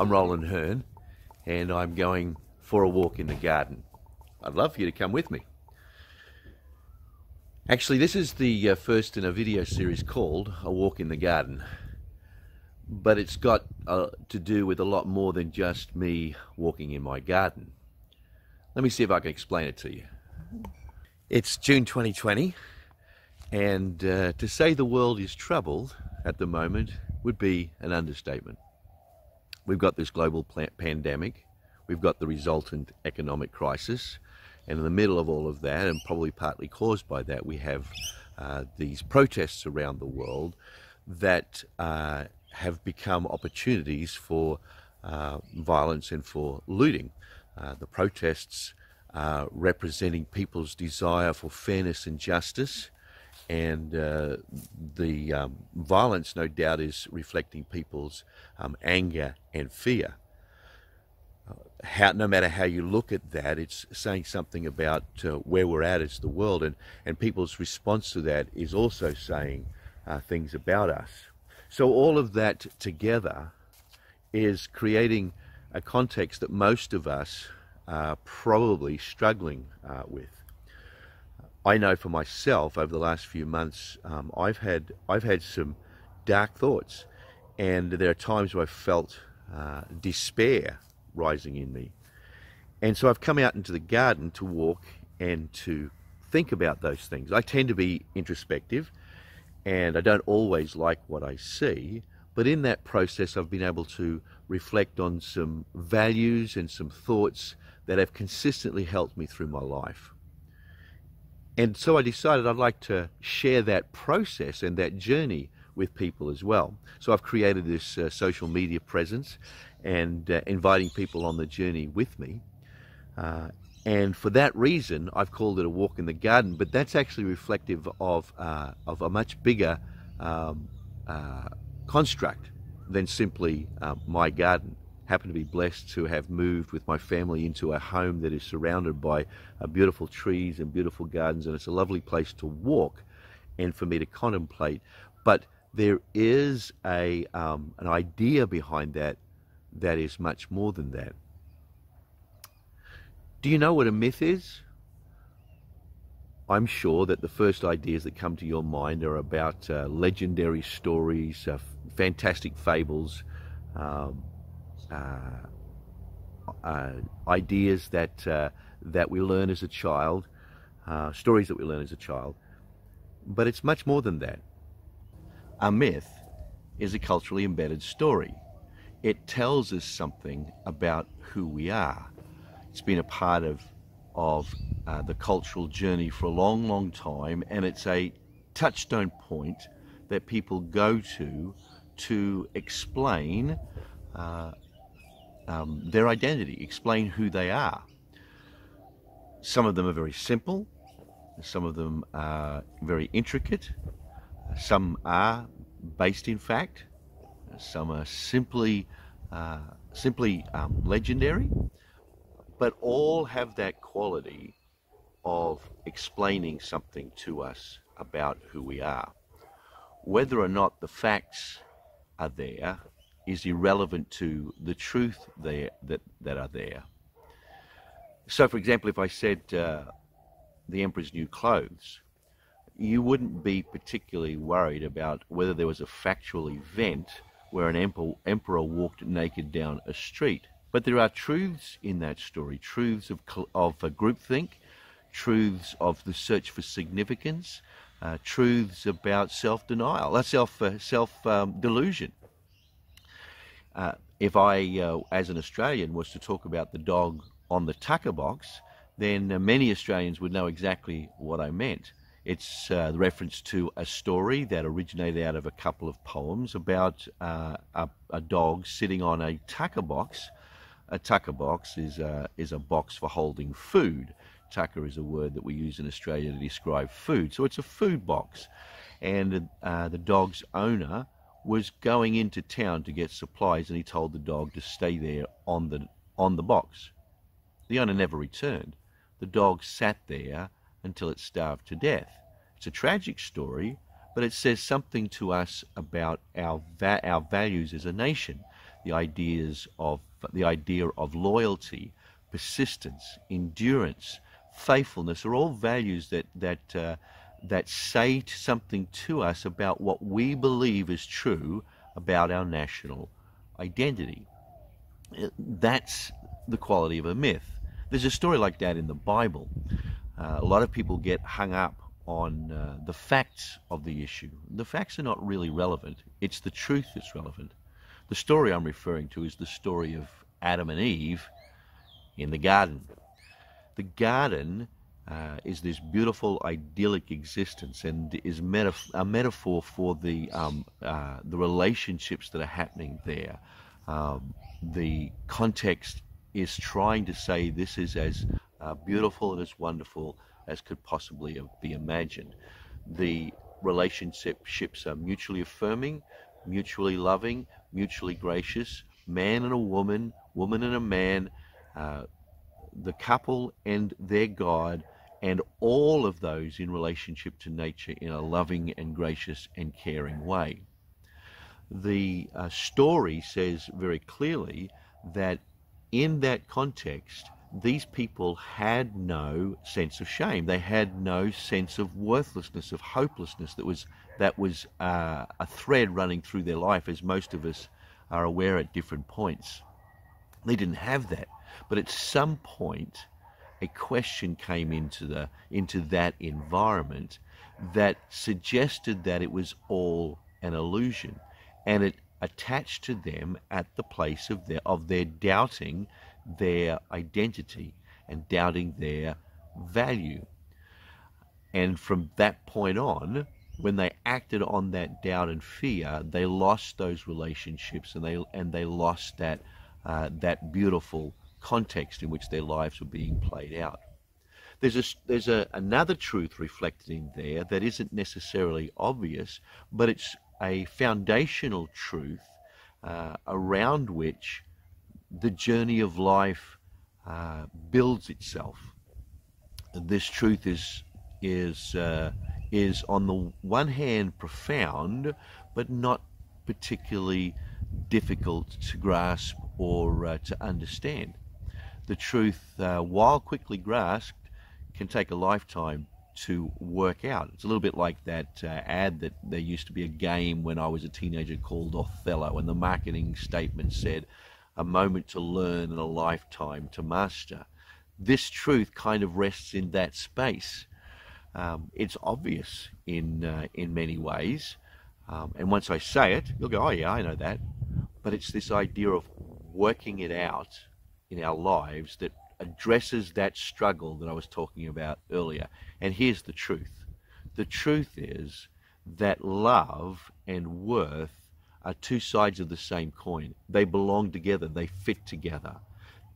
I'm Roland Hearn, and I'm going for a walk in the garden. I'd love for you to come with me. Actually, this is the first in a video series called A Walk in the Garden, but it's got to do with a lot more than just me walking in my garden. Let me see if I can explain it to you. It's June 2020, and to say the world is troubled at the moment would be an understatement. We've got this global pandemic, we've got the resultant economic crisis, and in the middle of all of that, and probably partly caused by that, we have these protests around the world that have become opportunities for violence and for looting. The protests representing people's desire for fairness and justice, and the violence, no doubt, is reflecting people's anger and fear. No matter how you look at that, it's saying something about where we're at as the world, and people's response to that is also saying things about us. So all of that together is creating a context that most of us are probably struggling with. I know for myself, over the last few months, I've had some dark thoughts, and there are times where I've felt despair rising in me. And so I've come out into the garden to walk and to think about those things. I tend to be introspective, and I don't always like what I see, but in that process I've been able to reflect on some values and some thoughts that have consistently helped me through my life. And so I decided I'd like to share that process and that journey with people as well. So I've created this social media presence and inviting people on the journey with me. And for that reason, I've called it A Walk in the Garden, but that's actually reflective of a much bigger construct than simply my garden. Happen to be blessed to have moved with my family into a home that is surrounded by beautiful trees and beautiful gardens, and it's a lovely place to walk and for me to contemplate. But there is an idea behind that that is much more than that. Do you know what a myth is? I'm sure that the first ideas that come to your mind are about legendary stories, fantastic fables, ideas that we learn as a child, stories that we learn as a child. But it's much more than that. A myth is a culturally embedded story. It tells us something about who we are. It's been a part of the cultural journey for a long, long time, and it's a touchstone point that people go to explain their identity, explain who they are. Some of them are very simple, some of them are very intricate, some are based in fact, some are simply legendary, but all have that quality of explaining something to us about who we are. Whether or not the facts are there is irrelevant to the truth that are there. So, for example, if I said the emperor's new clothes, you wouldn't be particularly worried about whether there was a factual event where an emperor walked naked down a street. But there are truths in that story, truths of groupthink, truths of the search for significance, truths about self-denial, self-delusion. If I, as an Australian, was to talk about the dog on the tucker box, then many Australians would know exactly what I meant. It's the reference to a story that originated out of a couple of poems about a dog sitting on a tucker box. A tucker box is a box for holding food. Tucker is a word that we use in Australia to describe food. So it's a food box. And the dog's owner was going into town to get supplies, and he told the dog to stay there on the box. The owner never returned. The dog sat there until it starved to death. It's a tragic story, but it says something to us about our values as a nation, the idea of loyalty, persistence, endurance, faithfulness are all values that say something to us about what we believe is true about our national identity. That's the quality of a myth. There's a story like that in the Bible. A lot of people get hung up on the facts of the issue. The facts are not really relevant. It's the truth that's relevant. The story I'm referring to is the story of Adam and Eve in the garden. The garden is this beautiful, idyllic existence, and is a metaphor for the relationships that are happening there. The context is trying to say this is as beautiful and as wonderful as could possibly be imagined. The relationships are mutually affirming, mutually loving, mutually gracious, man and a woman, woman and a man, the couple and their God, and all of those in relationship to nature in a loving and gracious and caring way. The story says very clearly that in that context, these people had no sense of shame. They had no sense of worthlessness, of hopelessness that was a thread running through their life, as most of us are aware at different points. They didn't have that. But at some point, a question came into that environment that suggested that it was all an illusion, and it attached to them at the place of their doubting their identity and doubting their value. And from that point on, when they acted on that doubt and fear, they lost those relationships, and they lost that beautiful context in which their lives were being played out. There's another truth reflected in there that isn't necessarily obvious, but it's a foundational truth around which the journey of life builds itself. This truth is on the one hand profound, but not particularly difficult to grasp or to understand. The truth, while quickly grasped, can take a lifetime to work out. It's a little bit like that ad that there used to be a game when I was a teenager called Othello, and the marketing statement said, "A moment to learn and a lifetime to master." This truth kind of rests in that space. It's obvious in many ways, and once I say it, you'll go, "Oh yeah, I know that." But it's this idea of working it out in our lives that addresses that struggle that I was talking about earlier. And here's the truth. The truth is that love and worth are two sides of the same coin. They belong together. They fit together.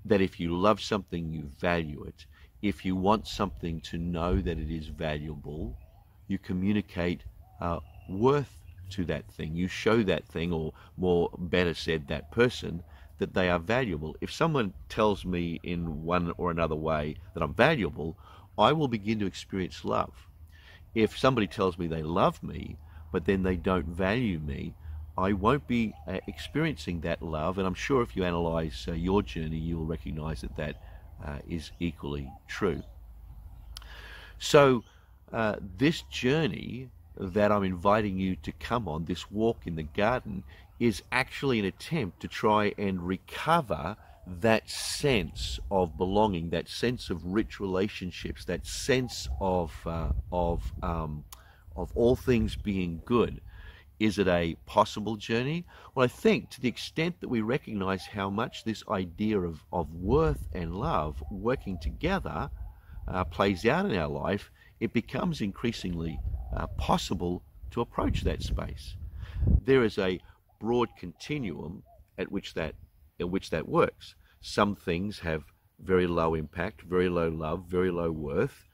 That if you love something, you value it. If you want something to know that it is valuable, you communicate worth to that thing. You show that thing, or more better said, that person, that they are valuable. If someone tells me in one or another way that I'm valuable, I will begin to experience love. If somebody tells me they love me, but then they don't value me, I won't be experiencing that love. And I'm sure if you analyze your journey, you'll recognize that is equally true. So this journey that I'm inviting you to come on, this walk in the garden, is actually an attempt to try and recover that sense of belonging, that sense of rich relationships, that sense of all things being good. Is it a possible journey? Well, I think to the extent that we recognize how much this idea of worth and love working together plays out in our life, it becomes increasingly possible to approach that space. There is a broad continuum at which that works. Some things have very low impact, very low love, very low worth,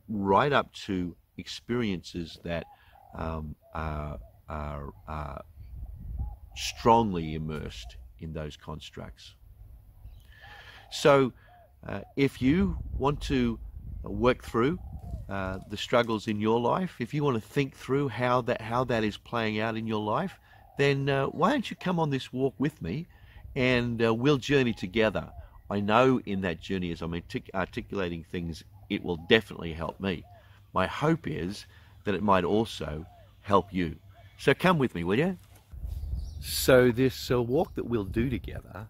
right up to experiences that are strongly immersed in those constructs. So if you want to work through the struggles in your life, if you want to think through how that is playing out in your life, then why don't you come on this walk with me, and we'll journey together. I know in that journey, as I'm articulating things, it will definitely help me. My hope is that it might also help you. So come with me, will you? So this walk that we'll do together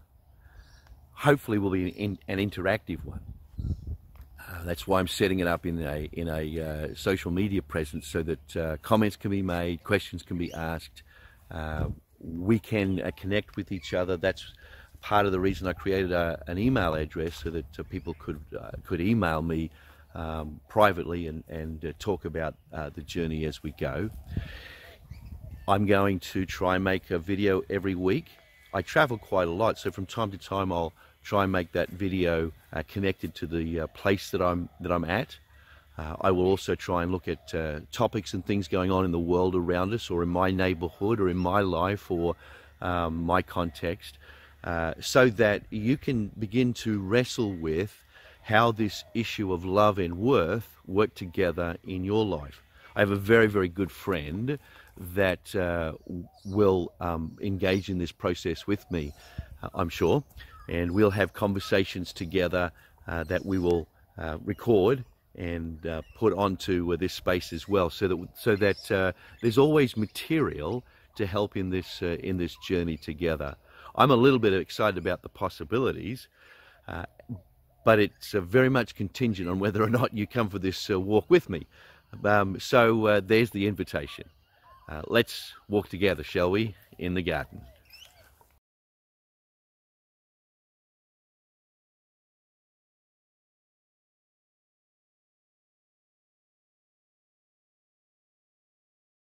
hopefully will be an interactive one. That's why I'm setting it up in a social media presence, so that comments can be made, questions can be asked, we can connect with each other. That's part of the reason I created an email address, so that people could email me privately and talk about the journey as we go. I'm going to try and make a video every week. I travel quite a lot, so from time to time I'll try and make that video connected to the place that I'm at. I will also try and look at topics and things going on in the world around us, or in my neighborhood, or in my life, or my context, so that you can begin to wrestle with how this issue of love and worth work together in your life. I have a very, very good friend that will engage in this process with me, I'm sure, and we'll have conversations together that we will record and put onto this space as well, so that there's always material to help in this journey together. I'm a little bit excited about the possibilities, but it's very much contingent on whether or not you come for this walk with me. So there's the invitation. Let's walk together, shall we, in the garden.